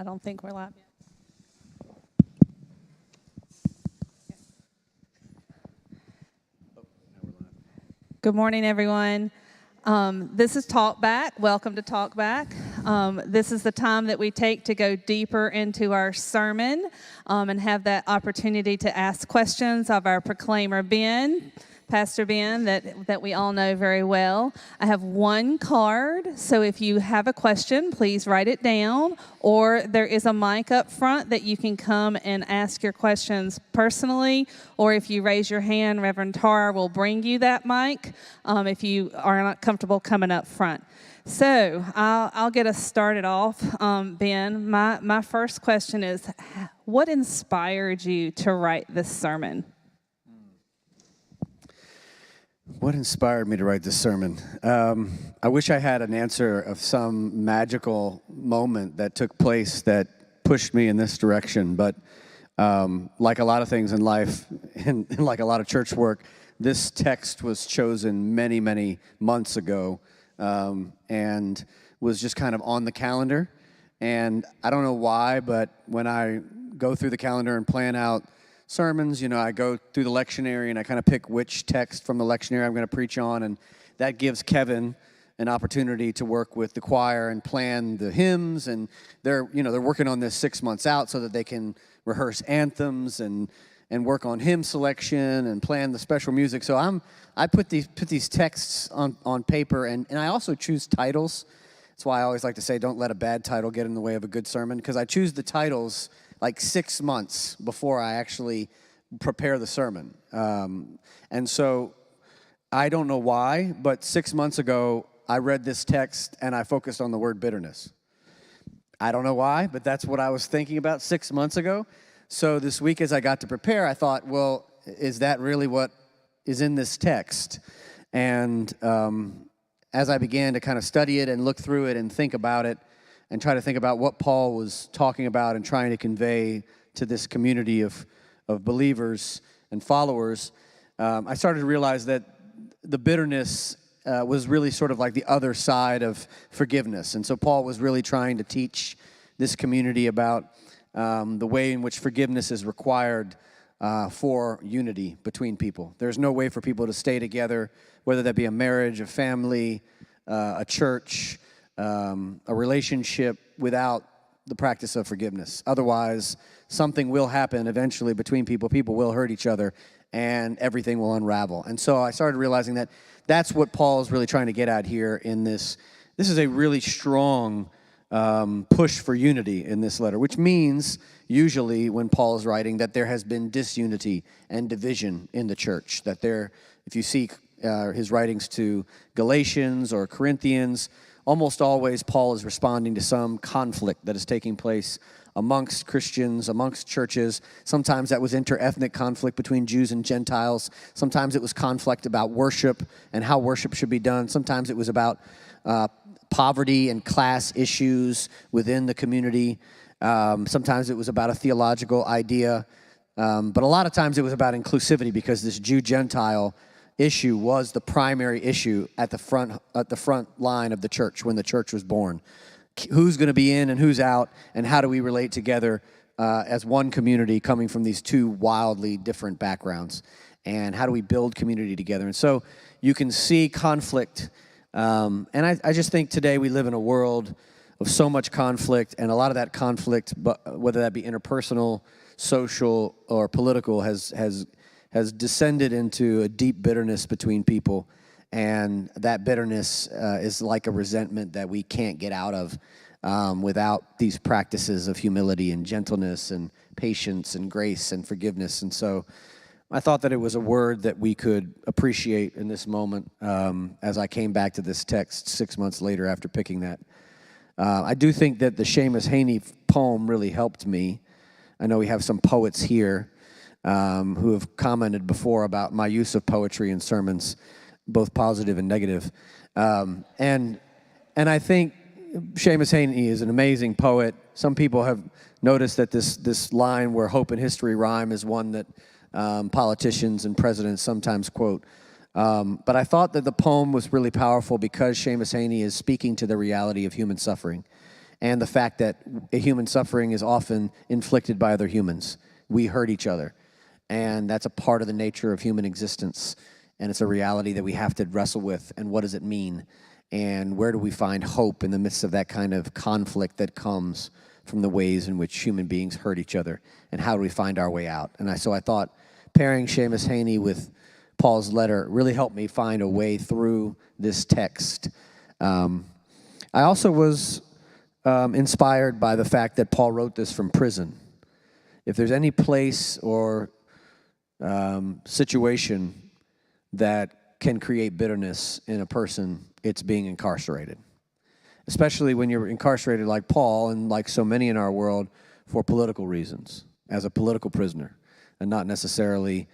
I don't think we're live yet. Good morning, everyone. This is Talk Back. Welcome to Talk Back. This is the time that we take to go deeper into our sermon and have that opportunity to ask questions of our proclaimer, Ben. Pastor Ben, that we all know very well. I have one card, so if you have a question, please write it down, or there is a mic up front that you can come and ask your questions personally, or if you raise your hand, Reverend Tara will bring you that mic if you are not comfortable coming up front. So I'll get us started off, Ben. My first question is, what inspired you to write this sermon? What inspired me to write this sermon? I wish I had an answer of some magical moment that took place that pushed me in this direction. But like a lot of things in life, and like a lot of church work, this text was chosen many, many months ago and was just kind of on the calendar. And I don't know why, but when I go through the calendar and plan out sermons, I go through the lectionary and I kind of pick which text from the lectionary I'm going to preach on, and that gives Kevin an opportunity to work with the choir and plan the hymns, and they're working on this 6 months out so that they can rehearse anthems and work on hymn selection and plan the special music. So I put these texts on paper, and I also choose titles. That's why I always like to say, don't let a bad title get in the way of a good sermon, because I choose the titles like 6 months before I actually prepare the sermon. And so I don't know why, but 6 months ago, I read this text and I focused on the word bitterness. I don't know why, but that's what I was thinking about 6 months ago. So this week as I got to prepare, I thought, well, is that really what is in this text? And as I began to kind of study it and look through it and think about it, and try to think about what Paul was talking about and trying to convey to this community of believers and followers, I started to realize that the bitterness was really sort of like the other side of forgiveness. And so Paul was really trying to teach this community about the way in which forgiveness is required for unity between people. There's no way for people to stay together, whether that be a marriage, a family, a church, a relationship, without the practice of forgiveness. Otherwise, something will happen eventually between people. People will hurt each other, and everything will unravel. And so I started realizing that that's what Paul is really trying to get at here in this. This is a really strong push for unity in this letter, which means usually when Paul is writing that there has been disunity and division in the church. That if you see his writings to Galatians or Corinthians, almost always Paul is responding to some conflict that is taking place amongst Christians, amongst churches. Sometimes that was inter-ethnic conflict between Jews and Gentiles. Sometimes it was conflict about worship and how worship should be done. Sometimes it was about poverty and class issues within the community. Sometimes it was about a theological idea. But a lot of times it was about inclusivity, because this Jew-Gentile issue was the primary issue at the front line of the church when the church was born. Who's going to be in and who's out, and how do we relate together as one community coming from these two wildly different backgrounds, and how do we build community together? And so you can see conflict, and I just think today we live in a world of so much conflict, and a lot of that conflict, whether that be interpersonal, social, or political, has descended into a deep bitterness between people, and that bitterness is like a resentment that we can't get out of without these practices of humility and gentleness and patience and grace and forgiveness. And so I thought that it was a word that we could appreciate in this moment as I came back to this text 6 months later after picking that. I do think that the Seamus Haney poem really helped me. I know we have some poets here who have commented before about my use of poetry in sermons, both positive and negative. And I think Seamus Haney is an amazing poet. Some people have noticed that this line where hope and history rhyme is one that politicians and presidents sometimes quote. But I thought that the poem was really powerful because Seamus Haney is speaking to the reality of human suffering. and the fact that human suffering is often inflicted by other humans. We hurt each other, and that's a part of the nature of human existence, and it's a reality that we have to wrestle with, and what does it mean, and where do we find hope in the midst of that kind of conflict that comes from the ways in which human beings hurt each other, and how do we find our way out? And so I thought pairing Seamus Haney with Paul's letter really helped me find a way through this text. I also was inspired by the fact that Paul wrote this from prison. If there's any place or situation that can create bitterness in a person, it's being incarcerated. Especially when you're incarcerated like Paul and like so many in our world for political reasons, as a political prisoner, and not necessarily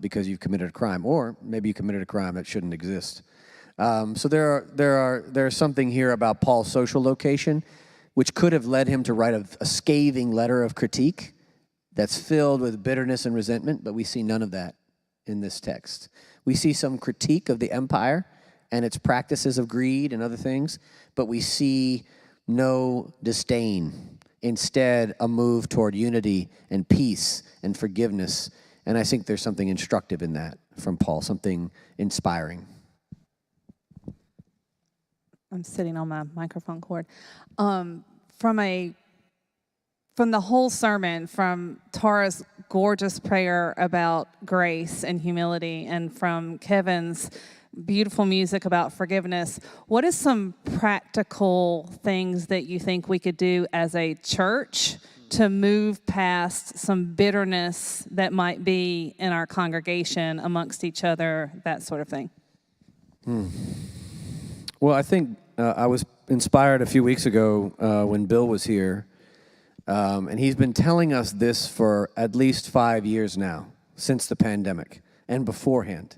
because you've committed a crime, or maybe you committed a crime that shouldn't exist. So there's something here about Paul's social location, which could have led him to write a scathing letter of critique that's filled with bitterness and resentment, but we see none of that in this text. We see some critique of the empire and its practices of greed and other things, but we see no disdain. Instead, a move toward unity and peace and forgiveness. And I think there's something instructive in that from Paul, something inspiring. I'm sitting on my microphone cord. From the whole sermon, from Tara's gorgeous prayer about grace and humility, and from Kevin's beautiful music about forgiveness, what is some practical things that you think we could do as a church to move past some bitterness that might be in our congregation amongst each other, that sort of thing? Well, I think I was inspired a few weeks ago when Bill was here, and he's been telling us this for at least 5 years now, since the pandemic and beforehand.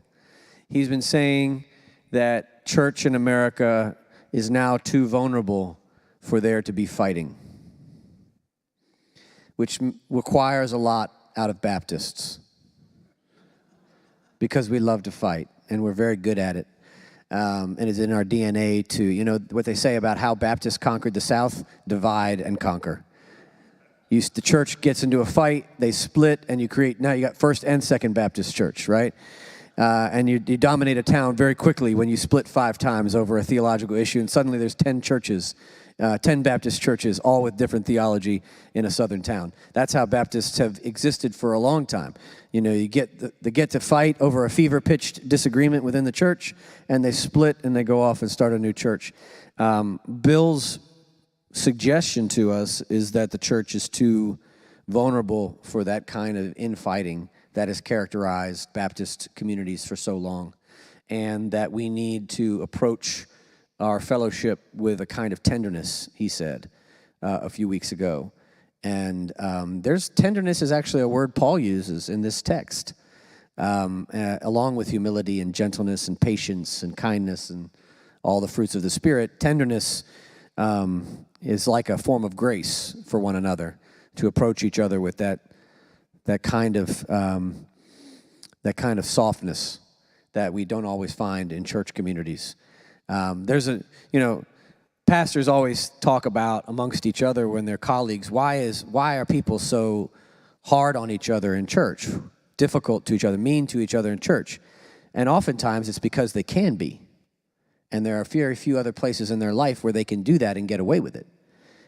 He's been saying that church in America is now too vulnerable for there to be fighting, which requires a lot out of Baptists, because we love to fight, and we're very good at it. And it's in our DNA to, you know, what they say about how Baptists conquered the South: divide and conquer. The church gets into a fight, they split, and now you got First and Second Baptist Church, right? And you dominate a town very quickly when you split 5 times over a theological issue, and suddenly there's 10 churches, 10 Baptist churches, all with different theology in a southern town. That's how Baptists have existed for a long time. You know, they get to fight over a fever-pitched disagreement within the church, and they split and they go off and start a new church. Bill's suggestion to us is that the church is too vulnerable for that kind of infighting that has characterized Baptist communities for so long, and that we need to approach our fellowship with a kind of tenderness, he said a few weeks ago. And tenderness is actually a word Paul uses in this text, along with humility and gentleness and patience and kindness and all the fruits of the Spirit. Tenderness is like a form of grace for one another, to approach each other with that kind of softness that we don't always find in church communities. Pastors always talk about amongst each other when they're colleagues, why are people so hard on each other in church, difficult to each other, mean to each other in church? And oftentimes it's because they can be. And there are very few other places in their life where they can do that and get away with it.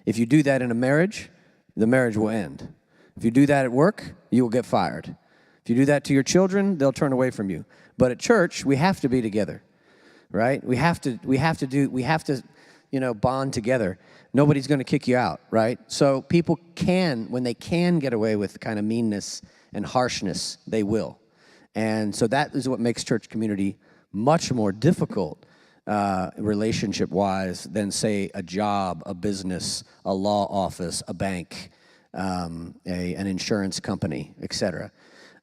If you do that in a marriage, the marriage will end. If you do that at work, you will get fired. If you do that to your children, they'll turn away from you. But at church, we have to be together, right? We have to bond together. Nobody's going to kick you out, right? So people can, when they can get away with kind of meanness and harshness, they will. And so that is what makes church community much more difficult relationship-wise than, say, a job, a business, a law office, a bank, an insurance company, etc.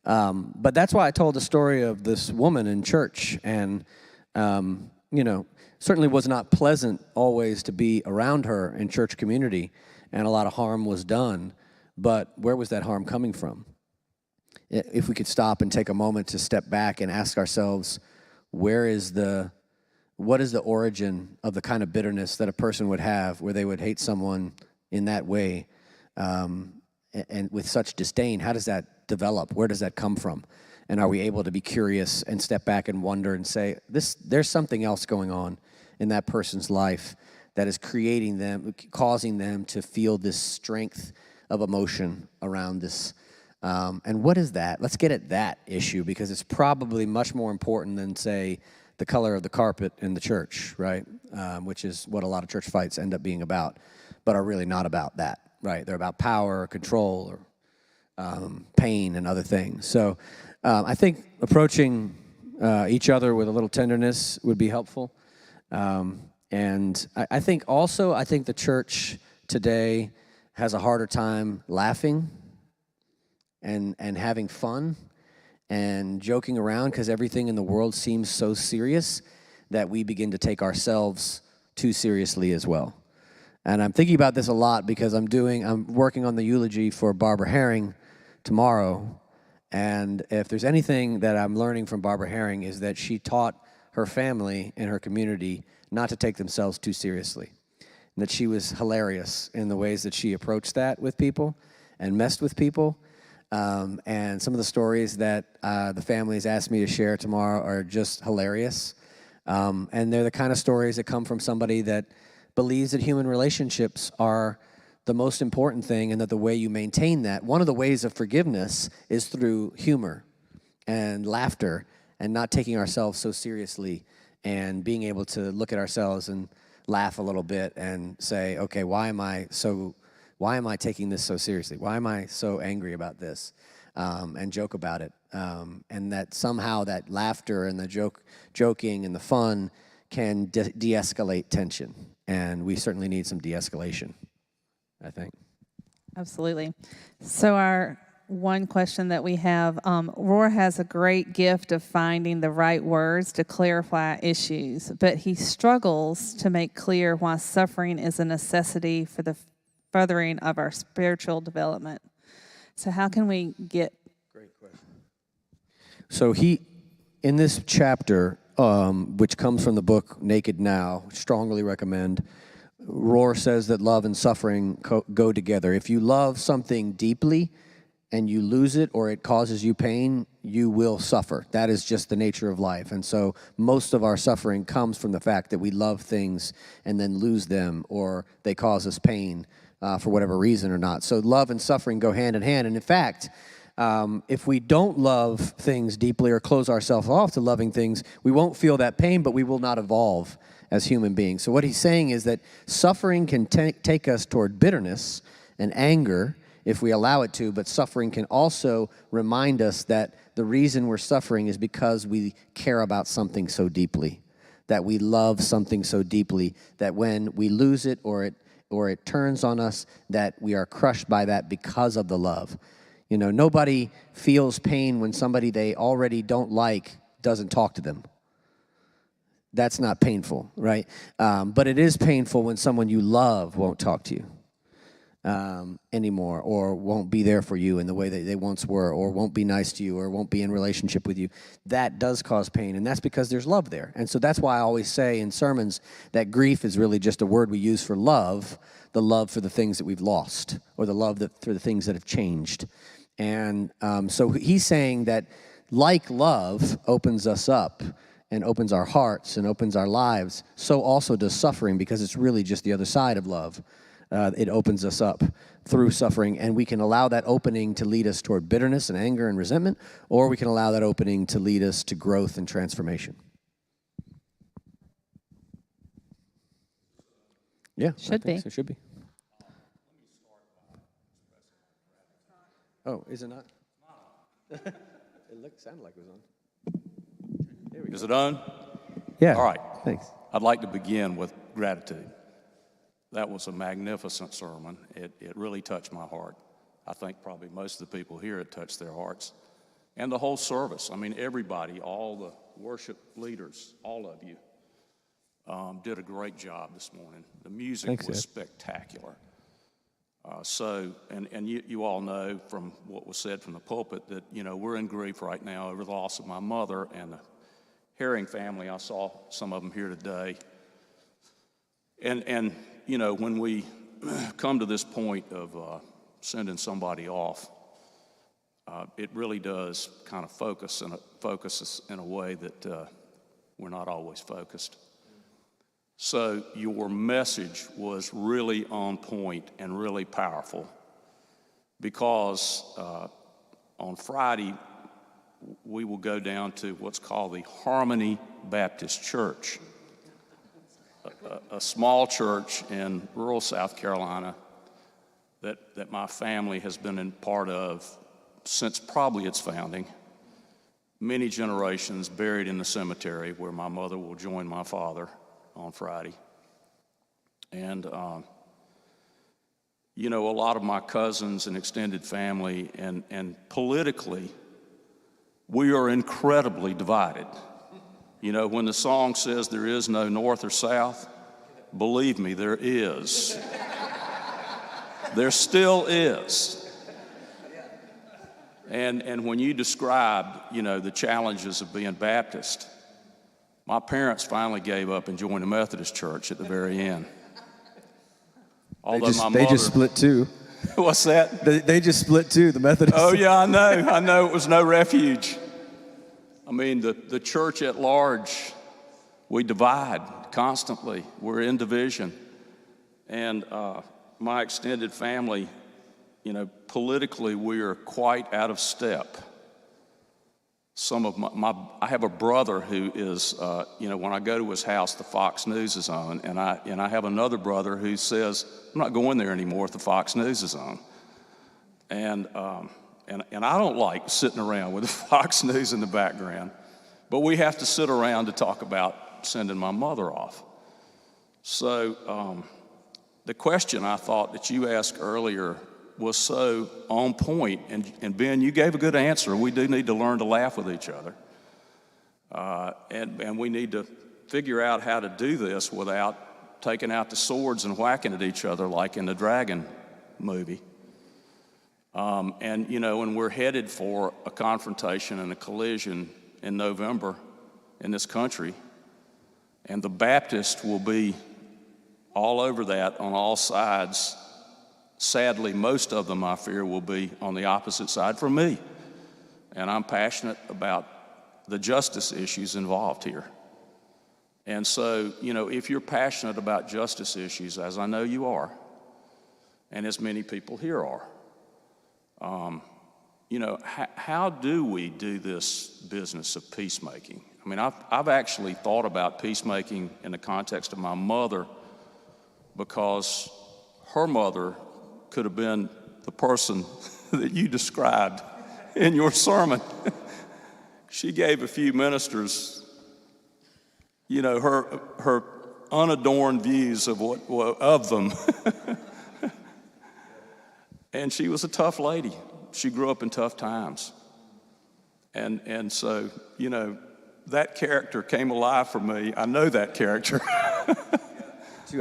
But that's why I told the story of this woman in church, and certainly was not pleasant always to be around her in church community, and a lot of harm was done. But where was that harm coming from? If we could stop and take a moment to step back and ask ourselves, where is the what is the origin of the kind of bitterness that a person would have where they would hate someone in that way, and with such disdain? How does that develop? Where does that come from? And are we able to be curious and step back and wonder and say, there's something else going on in that person's life that is creating them, causing them to feel this strength of emotion around this. And what is that? Let's get at that issue, because it's probably much more important than, say, the color of the carpet in the church, right? Which is what a lot of church fights end up being about, but are really not about that, right? They're about power or control or pain and other things. So I think approaching each other with a little tenderness would be helpful. And I think the church today has a harder time laughing and having fun and joking around, because everything in the world seems so serious that we begin to take ourselves too seriously as well. And I'm thinking about this a lot because I'm working on the eulogy for Barbara Herring tomorrow. And if there's anything that I'm learning from Barbara Herring, is that she taught her family and her community not to take themselves too seriously. And that she was hilarious in the ways that she approached that with people and messed with people. And some of the stories that the families asked me to share tomorrow are just hilarious. And they're the kind of stories that come from somebody that believes that human relationships are the most important thing, and that the way you maintain that, one of the ways of forgiveness is through humor and laughter and not taking ourselves so seriously, and being able to look at ourselves and laugh a little bit and say, okay, why am I taking this so seriously? Why am I so angry about this? And joke about it. And that somehow that laughter and the joking and the fun can de-escalate tension. And we certainly need some de-escalation, I think. Absolutely. So our one question that we have, Roar has a great gift of finding the right words to clarify issues, but he struggles to make clear why suffering is a necessity for the furthering of our spiritual development. So how can we get... Great question. So in this chapter, which comes from the book Naked Now, strongly recommend, Roar says that love and suffering go together. If you love something deeply and you lose it, or it causes you pain, you will suffer. That is just the nature of life. And so most of our suffering comes from the fact that we love things and then lose them, or they cause us pain for whatever reason or not. So love and suffering go hand in hand. And in fact, if we don't love things deeply or close ourselves off to loving things, we won't feel that pain, but we will not evolve as human beings. So what he's saying is that suffering can take us toward bitterness and anger if we allow it to, but suffering can also remind us that the reason we're suffering is because we care about something so deeply, that we love something so deeply, that when we lose it or it turns on us, that we are crushed by that because of the love. You know, nobody feels pain when somebody they already don't like doesn't talk to them. That's not painful, right? But it is painful when someone you love won't talk to you anymore, or won't be there for you in the way that they once were, or won't be nice to you, or won't be in relationship with you. That does cause pain, and that's because there's love there. And so that's why I always say in sermons that grief is really just a word we use for love, the love for the things that we've lost, or the love for the things that have changed. And so he's saying that like love opens us up and opens our hearts and opens our lives, so also does suffering, because it's really just the other side of love. It opens us up through suffering, and we can allow that opening to lead us toward bitterness and anger and resentment, or we can allow that opening to lead us to growth and transformation. Yeah, Should be. So it should be. Oh, is it not? It sounded like it was on. There we go. Is it on? Yeah. All right. Thanks. I'd like to begin with gratitude. That was a magnificent sermon. It really touched my heart. I think probably most of the people here, it touched their hearts. And the whole service. I mean, everybody, all the worship leaders, all of you, did a great job this morning. The music was spectacular. And you all know from what was said from the pulpit that, you know, we're in grief right now over the loss of my mother, and the Herring family, I saw some of them here today. And you know, when we come to this point of sending somebody off, it really does kind of focus us in a way that we're not always focused. So your message was really on point and really powerful, because on Friday we will go down to what's called the Harmony Baptist Church, a small church in rural South Carolina that my family has been in part of since probably its founding. Many generations buried in the cemetery where my mother will join my father on Friday. And, you know, a lot of my cousins and extended family and politically, we are incredibly divided. You know, when the song says there is no north or south, believe me, there is. There still is. And when you described, you know, the challenges of being Baptist, my parents finally gave up and joined the Methodist Church at the very end. Although They just split too. What's that? They just split too, the Methodists. Oh yeah, I know it was no refuge. I mean, the church at large, we divide constantly. We're in division. And my extended family, you know, politically, we are quite out of step. Some of I have a brother who is, you know, when I go to his house, the Fox News is on, and I have another brother who says, I'm not going there anymore if the Fox News is on. And I don't like sitting around with the Fox News in the background, but we have to sit around to talk about sending my mother off. So the question I thought that you asked earlier was so on point, and Ben, you gave a good answer. We do need to learn to laugh with each other, and we need to figure out how to do this without taking out the swords and whacking at each other like in the Dragon movie. And you know, when we're headed for a confrontation and a collision in November in this country, and the Baptists will be all over that on all sides. Sadly, most of them, I fear, will be on the opposite side from me. And I'm passionate about the justice issues involved here. And so, you know, if you're passionate about justice issues, as I know you are, and as many people here are, you know, how do we do this business of peacemaking? I mean, I've actually thought about peacemaking in the context of my mother, because her mother could have been the person that you described in your sermon. She gave a few ministers, you know, her unadorned views of them. And she was a tough lady. She grew up in tough times. And so, you know, that character came alive for me. I know that character.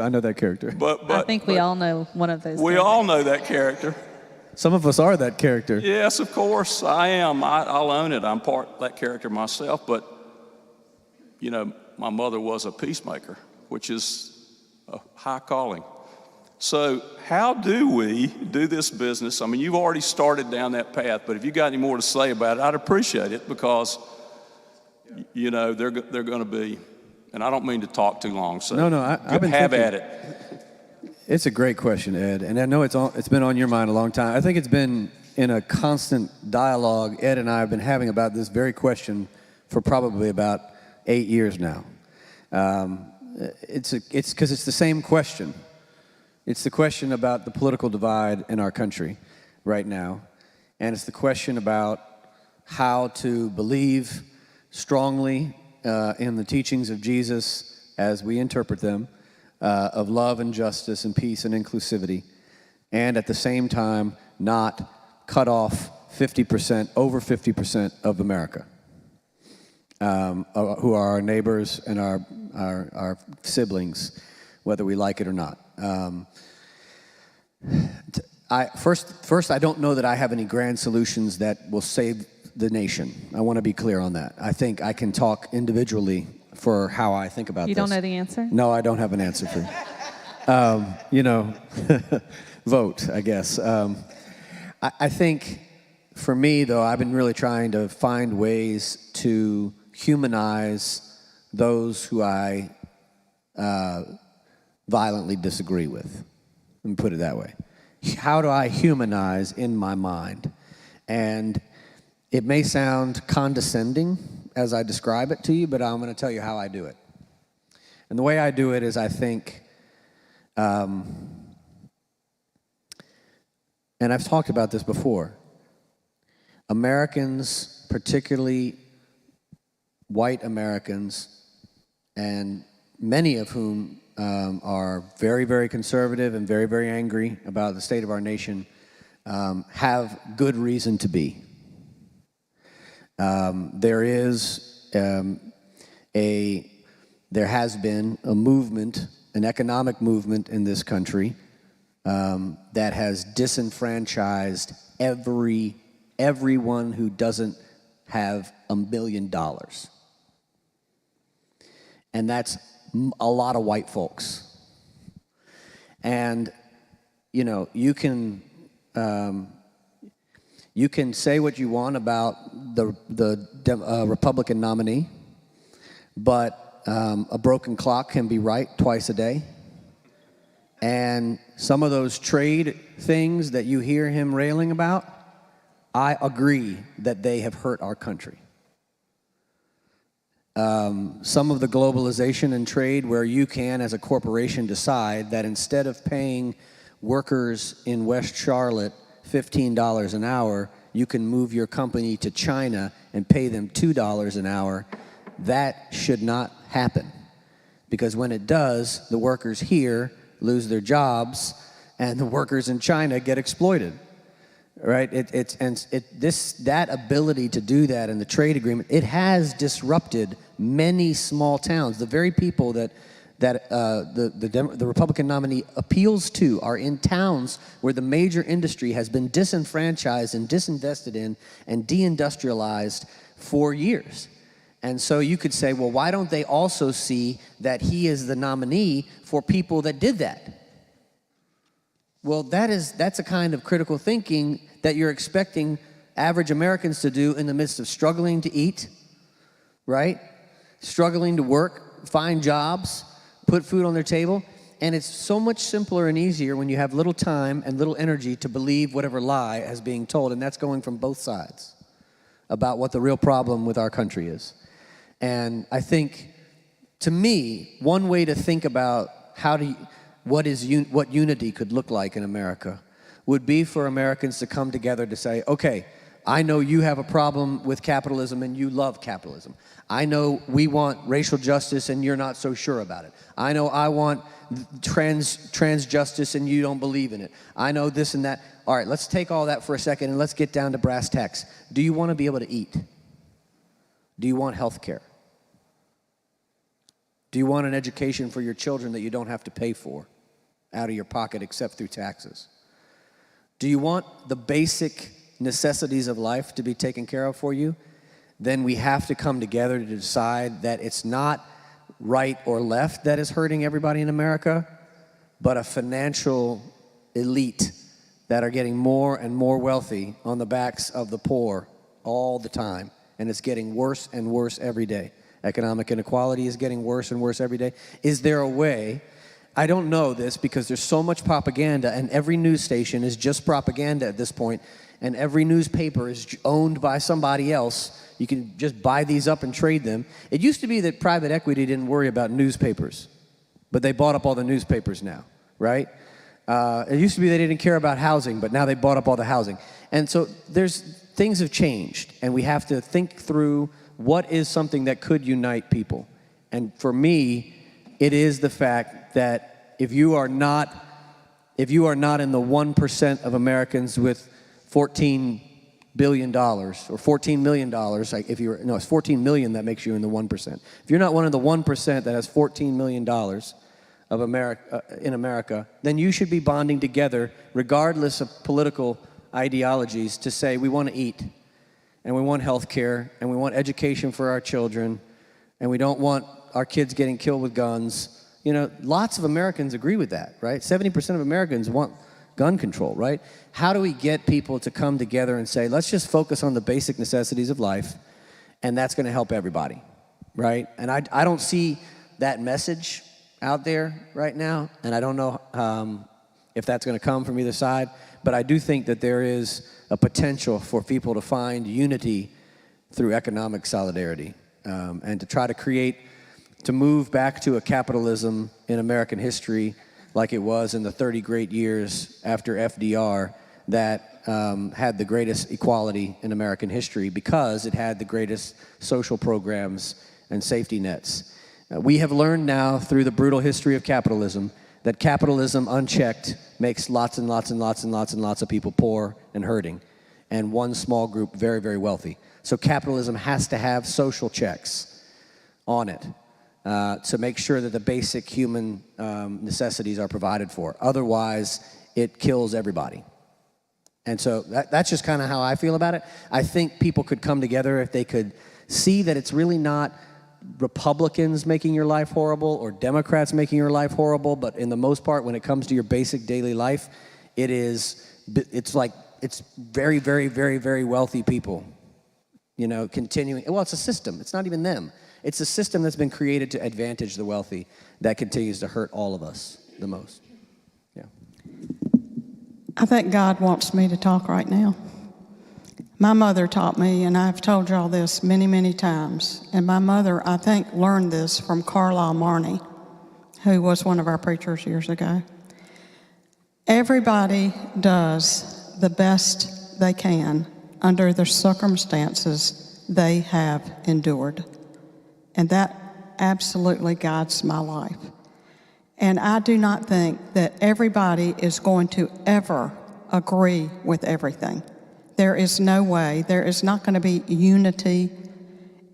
I know that character. But I think we all know one of those. We all know that character. Some of us are that character. Yes, of course, I am. I'll own it. I'm part of that character myself. But, you know, my mother was a peacemaker, which is a high calling. So how do we do this business? I mean, you've already started down that path, but if you got any more to say about it, I'd appreciate it, because, you know, they're going to be, and I don't mean to talk too long, so I've been have thinking, at it. It's a great question, Ed, and I know it's been on your mind a long time. I think it's been in a constant dialogue Ed and I have been having about this very question for probably about 8 years now. It's because it's the same question. It's the question about the political divide in our country right now, and it's the question about how to believe strongly in the teachings of Jesus as we interpret them, of love and justice and peace and inclusivity, and at the same time not cut off 50%, over 50% of America, who are our neighbors and our siblings, whether we like it or not. First, I don't know that I have any grand solutions that will save the nation. I want to be clear on that. I think I can talk individually for how I think about this. You don't know the answer? No, I don't have an answer for you. Vote, I guess. I think for me, though, I've been really trying to find ways to humanize those who I violently disagree with. Let me put it that way. How do I humanize in my mind? And it may sound condescending as I describe it to you, but I'm going to tell you how I do it. And the way I do it is I think, and I've talked about this before, Americans, particularly white Americans, and many of whom are very, very conservative and very, very angry about the state of our nation, have good reason to be. There has been a movement, an economic movement in this country that has disenfranchised everyone who doesn't have $1 million. And that's a lot of white folks. And, you can say what you want about the Republican nominee, but a broken clock can be right twice a day. And some of those trade things that you hear him railing about, I agree that they have hurt our country. Some of the globalization and trade where you can, as a corporation, decide that instead of paying workers in West Charlotte $15 an hour, you can move your company to China and pay them $2 an hour. That should not happen. Because when it does, the workers here lose their jobs and the workers in China get exploited. Right? That ability to do that in the trade agreement, it has disrupted many small towns. The very people that the Republican nominee appeals to are in towns where the major industry has been disenfranchised and disinvested in and deindustrialized for years. And so you could say, well, why don't they also see that he is the nominee for people that did that? Well, that's a kind of critical thinking that you're expecting average Americans to do in the midst of struggling to eat, right? Struggling to work, find jobs, put food on their table. And it's so much simpler and easier when you have little time and little energy to believe whatever lie is being told. And that's going from both sides about what the real problem with our country is. And I think, to me, one way to think about what unity could look like in America would be for Americans to come together to say, okay, I know you have a problem with capitalism and you love capitalism. I know we want racial justice and you're not so sure about it. I know I want trans justice and you don't believe in it. I know this and that. All right, let's take all that for a second and let's get down to brass tacks. Do you want to be able to eat? Do you want health care? Do you want an education for your children that you don't have to pay for out of your pocket except through taxes? Do you want the basic necessities of life to be taken care of for you? Then we have to come together to decide that it's not right or left that is hurting everybody in America, but a financial elite that are getting more and more wealthy on the backs of the poor all the time. And it's getting worse and worse every day. Economic inequality is getting worse and worse every day. Is there a way? I don't know this because there's so much propaganda and every news station is just propaganda at this point, and every newspaper is owned by somebody else. You can just buy these up and trade them. It used to be that private equity didn't worry about newspapers, but they bought up all the newspapers now, right? It used to be they didn't care about housing, but now they bought up all the housing. And so things have changed, and we have to think through what is something that could unite people. And for me, it is the fact that if you are not in the 1% of Americans with $14 billion or $14 million, it's 14 million that makes you in the 1%. If you're not one of the 1% that has $14 million of America in America, then you should be bonding together, regardless of political ideologies, to say we want to eat. and we want health care, and we want education for our children, and we don't want our kids getting killed with guns. You know, lots of Americans agree with that, right? 70% of Americans want gun control, right? How do we get people to come together and say, let's just focus on the basic necessities of life, and that's going to help everybody, right? And I don't see that message out there right now, and I don't know if that's going to come from either side, but I do think that there is a potential for people to find unity through economic solidarity, and to try to move back to a capitalism in American history like it was in the 30 great years after FDR that had the greatest equality in American history because it had the greatest social programs and safety nets. We have learned now through the brutal history of capitalism that capitalism unchecked makes lots and lots and lots and lots and lots of people poor and hurting, and one small group very, very wealthy. So capitalism has to have social checks on it to make sure that the basic human necessities are provided for. Otherwise, it kills everybody. And so that's just kind of how I feel about it. I think people could come together if they could see that it's really not Republicans making your life horrible or Democrats making your life horrible, but in the most part, when it comes to your basic daily life, it's very, very, very, very wealthy people, you know, continuing. Well, it's a system. It's not even them. It's a system that's been created to advantage the wealthy that continues to hurt all of us the most. Yeah. I think God wants me to talk right now. My mother taught me, and I've told y'all this many, many times, and my mother, I think, learned this from Carlisle Marney, who was one of our preachers years ago. Everybody does the best they can under the circumstances they have endured. And that absolutely guides my life. And I do not think that everybody is going to ever agree with everything. There is no way. There is not going to be unity.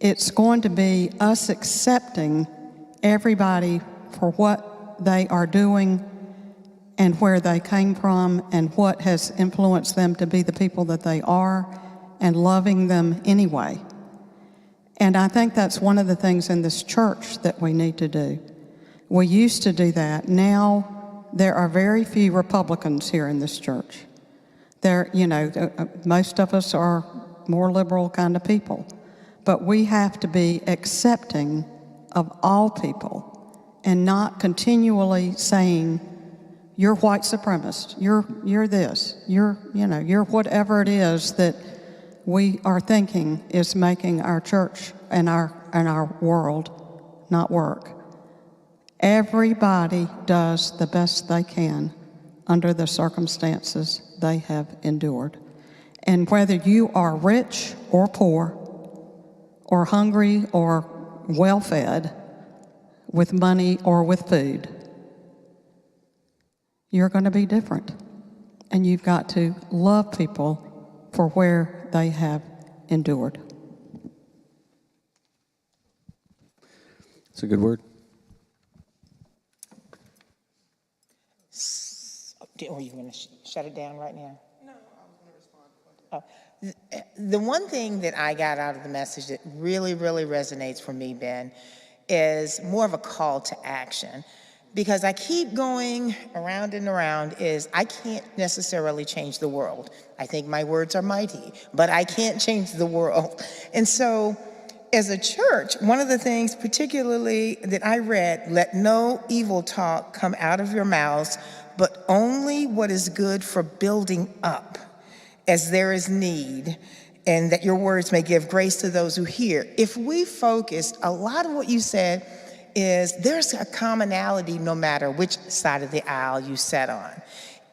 It's going to be us accepting everybody for what they are doing and where they came from and what has influenced them to be the people that they are, and loving them anyway. And I think that's one of the things in this church that we need to do. We used to do that. Now there are very few Republicans here in this church. Most of us are more liberal kind of people. But we have to be accepting of all people and not continually saying, you're white supremacist, you're this, you're whatever it is that we are thinking is making our church and our world not work. Everybody does the best they can under the circumstances they have endured. And whether you are rich or poor, or hungry or well-fed, with money or with food, you're going to be different. And you've got to love people for where they have endured. It's a good word. Are you going to shut it down right now? No, I was going to respond. The one thing that I got out of the message that really, really resonates for me, Ben, is more of a call to action. Because I keep going around and around is I can't necessarily change the world. I think my words are mighty, but I can't change the world. And so as a church, one of the things particularly that I read, let no evil talk come out of your mouths, but only what is good for building up as there is need, and that your words may give grace to those who hear. If we focus, a lot of what you said is there's a commonality no matter which side of the aisle you sat on.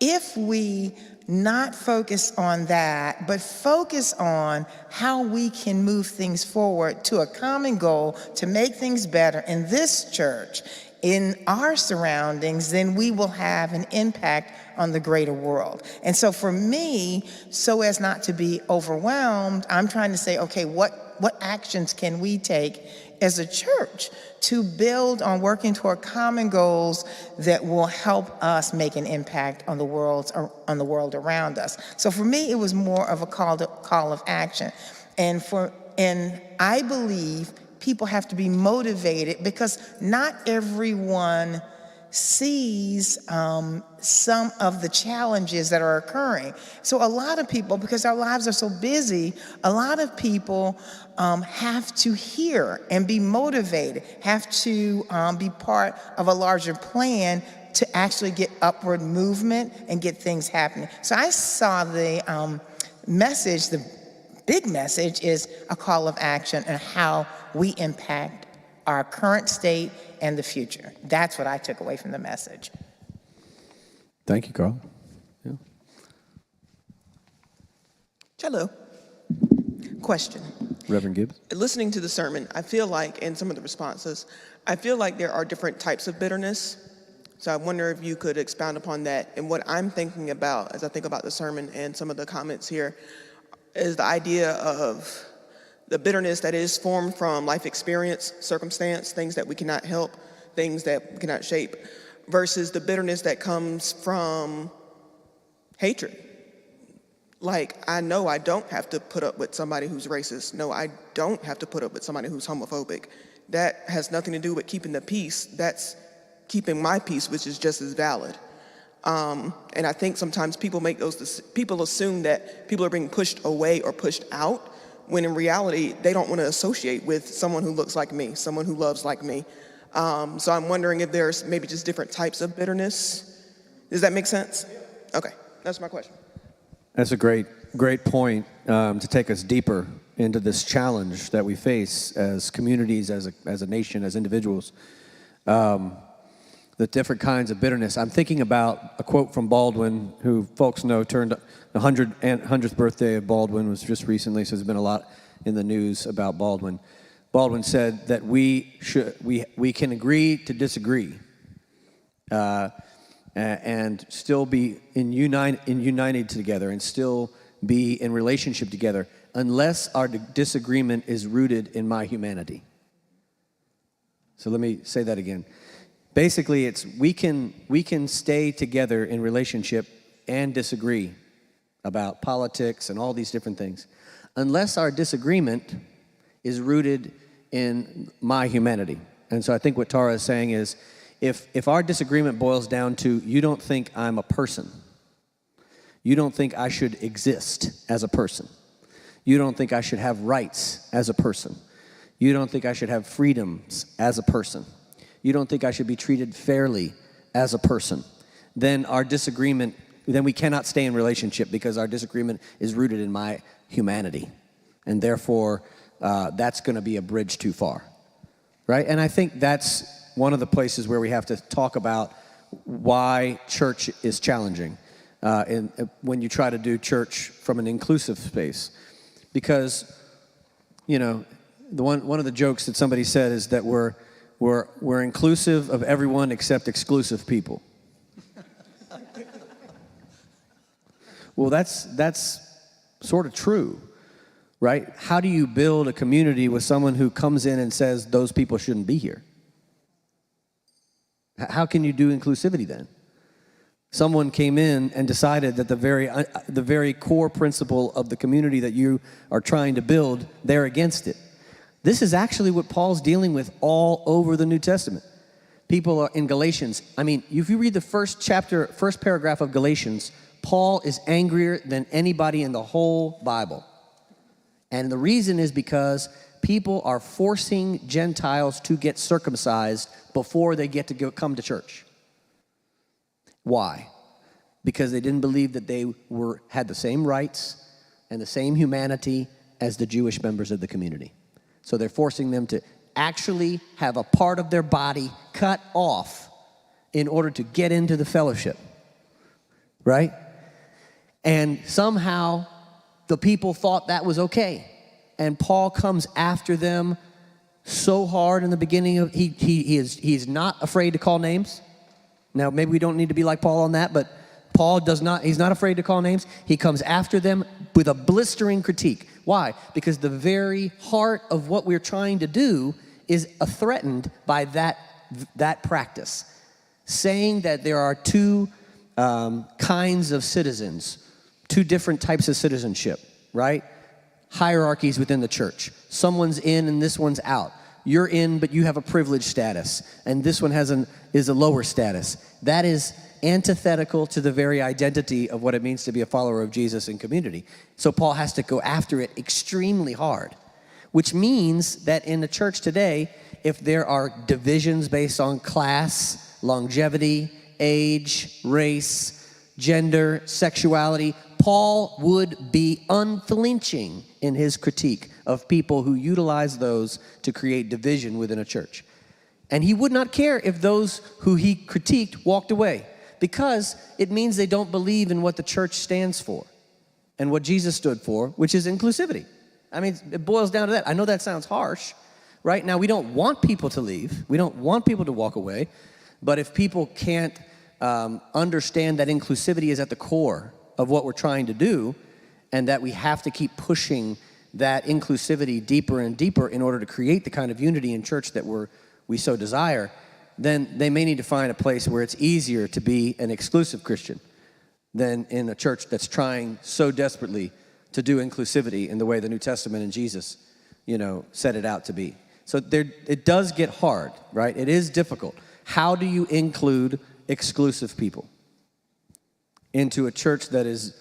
If we not focus on that, but focus on how we can move things forward to a common goal to make things better in this church, in our surroundings, then we will have an impact on the greater world. And so for me, so as not to be overwhelmed, I'm trying to say, okay, what actions can we take as a church to build on working toward common goals that will help us make an impact on the world around us? So for me, it was more of a call of action. And I believe people have to be motivated because not everyone sees some of the challenges that are occurring. So a lot of people, because our lives are so busy, a lot of people have to hear and be motivated, have to be part of a larger plan to actually get upward movement and get things happening. So I saw the message, the big message is a call of action and how we impact our current state and the future. That's what I took away from the message. Thank you, Carl. Yeah. Hello. Question. Reverend Gibbs. Listening to the sermon, I feel like, in some of the responses, I feel like there are different types of bitterness. So I wonder if you could expound upon that. And what I'm thinking about as I think about the sermon and some of the comments here is the idea of the bitterness that is formed from life experience, circumstance, things that we cannot help, things that we cannot shape, versus the bitterness that comes from hatred. Like, I know I don't have to put up with somebody who's racist. No, I don't have to put up with somebody who's homophobic. That has nothing to do with keeping the peace. That's keeping my peace, which is just as valid. And I think sometimes people assume that people are being pushed away or pushed out, when in reality, they don't want to associate with someone who looks like me, someone who loves like me. So I'm wondering if there's maybe just different types of bitterness. Does that make sense? Okay, that's my question. That's a great point to take us deeper into this challenge that we face as communities, as a nation, as individuals. The different kinds of bitterness. I'm thinking about a quote from Baldwin, who folks know turned the 100th birthday of Baldwin was just recently, so there's been a lot in the news about Baldwin. Baldwin said that we can agree to disagree and still be united together and still be in relationship together unless our disagreement is rooted in my humanity. So let me say that again. Basically, it's we can stay together in relationship and disagree about politics and all these different things, unless our disagreement is rooted in my humanity. And so I think what Tara is saying is, if our disagreement boils down to, you don't think I'm a person, you don't think I should exist as a person, you don't think I should have rights as a person, you don't think I should have freedoms as a person, you don't think I should be treated fairly as a person, then we cannot stay in relationship because our disagreement is rooted in my humanity. And therefore, that's going to be a bridge too far, right? And I think that's one of the places where we have to talk about why church is challenging when you try to do church from an inclusive space. Because, one of the jokes that somebody said is that we're inclusive of everyone except exclusive people. Well, that's sort of true, right? How do you build a community with someone who comes in and says those people shouldn't be here? How can you do inclusivity then? Someone came in and decided that the very core principle of the community that you are trying to build, they're against it. This is actually what Paul's dealing with all over the New Testament. People are in Galatians. I mean, if you read the first paragraph of Galatians, Paul is angrier than anybody in the whole Bible. And the reason is because people are forcing Gentiles to get circumcised before they get to come to church. Why? Because they didn't believe that they had the same rights and the same humanity as the Jewish members of the community. So they're forcing them to actually have a part of their body cut off in order to get into the fellowship, right? And somehow the people thought that was okay. And Paul comes after them so hard in the beginning of, he's not afraid to call names. Now, maybe we don't need to be like Paul on that, but Paul he's not afraid to call names. He comes after them with a blistering critique. Why? Because the very heart of what we're trying to do is threatened by that practice. Saying that there are two kinds of citizens, two different types of citizenship, right? hierarchies within the church. Someone's in and this one's out. You're in, but you have a privileged status, and this one is a lower status. That is antithetical to the very identity of what it means to be a follower of Jesus in community. So Paul has to go after it extremely hard, which means that in the church today, if there are divisions based on class, longevity, age, race, gender, sexuality, Paul would be unflinching in his critique of people who utilize those to create division within a church. And he would not care if those who he critiqued walked away, because it means they don't believe in what the church stands for and what Jesus stood for, which is inclusivity. I mean, it boils down to that. I know that sounds harsh. Right now, we don't want people to leave. We don't want people to walk away. But if people can't understand that inclusivity is at the core of what we're trying to do, and that we have to keep pushing that inclusivity deeper and deeper in order to create the kind of unity in church that we so desire, then they may need to find a place where it's easier to be an exclusive Christian than in a church that's trying so desperately to do inclusivity in the way the New Testament and Jesus, set it out to be. So it does get hard, right? It is difficult. How do you include exclusive people into a church that is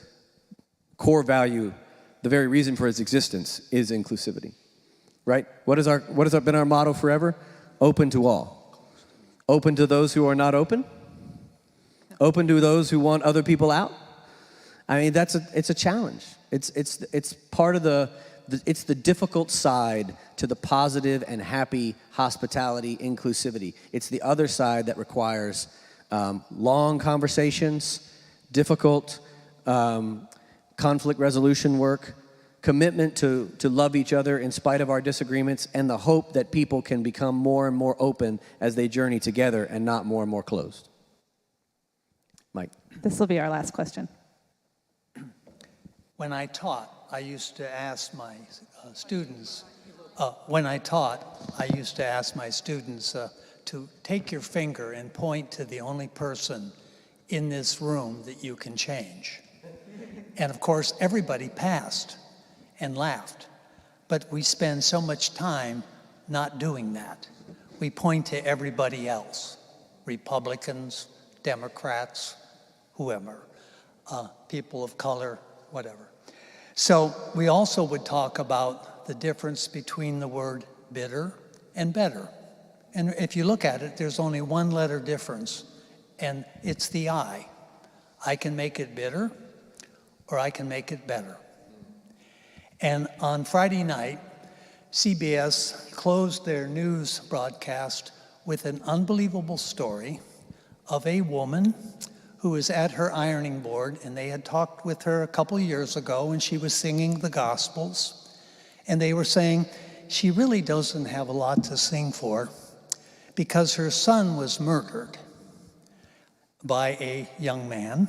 core value, the very reason for its existence is inclusivity, right? What has been our motto forever? Open to all. Open to those who are not open? Open to those who want other people out? I mean, it's a challenge. It's part of it's the difficult side to the positive and happy hospitality inclusivity. It's the other side that requires long conversations, difficult conflict resolution work, commitment to love each other in spite of our disagreements, and the hope that people can become more and more open as they journey together and not more and more closed. Mike. This will be our last question. When I taught, I used to ask my students, to take your finger and point to the only person in this room that you can change. And of course, everybody passed and laughed. But we spend so much time not doing that. We point to everybody else, Republicans, Democrats, whoever, people of color, whatever. So we also would talk about the difference between the word bitter and better. And if you look at it, there's only one letter difference, and it's the I. I can make it bitter, or I can make it better. And on Friday night, CBS closed their news broadcast with an unbelievable story of a woman who was at her ironing board, and they had talked with her a couple years ago, and she was singing the Gospels. And they were saying she really doesn't have a lot to sing for because her son was murdered by a young man.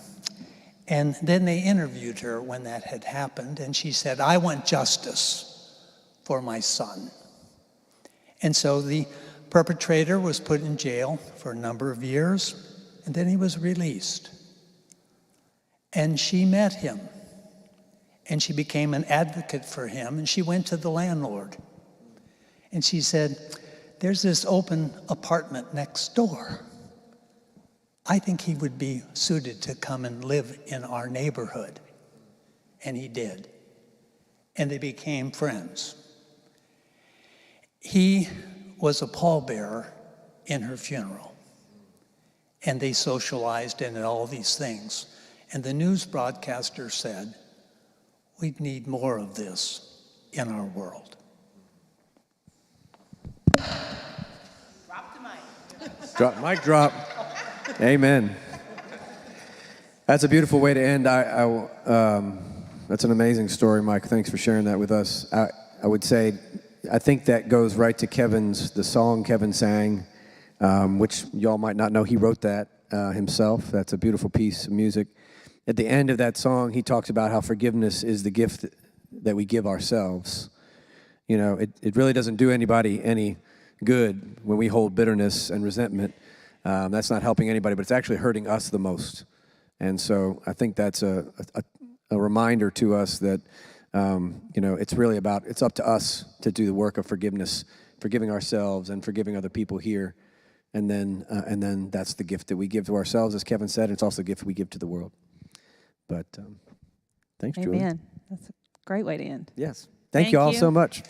And then they interviewed her when that had happened, and she said, "I want justice for my son." And so the perpetrator was put in jail for a number of years, and then he was released. And she met him, and she became an advocate for him, and she went to the landlord. And she said, "There's this open apartment next door. I think he would be suited to come and live in our neighborhood." And he did. And they became friends. He was a pallbearer in her funeral. And they socialized and all these things. And the news broadcaster said, "We need more of this in our world." Drop the mic. Mic drop. Amen. That's a beautiful way to end. That's an amazing story, Mike. Thanks for sharing that with us. I would say, I think that goes right to the song Kevin sang, which y'all might not know. He wrote that himself. That's a beautiful piece of music. At the end of that song, he talks about how forgiveness is the gift that we give ourselves. It really doesn't do anybody any good when we hold bitterness and resentment. That's not helping anybody, but it's actually hurting us the most. And so I think that's a reminder to us that It's really it's up to us to do the work of forgiveness, forgiving ourselves and forgiving other people here. And then that's the gift that we give to ourselves, as Kevin said. It's also a gift we give to the world. But thanks, Julie. Amen. That's a great way to end. Yes. Thank you all you. so much.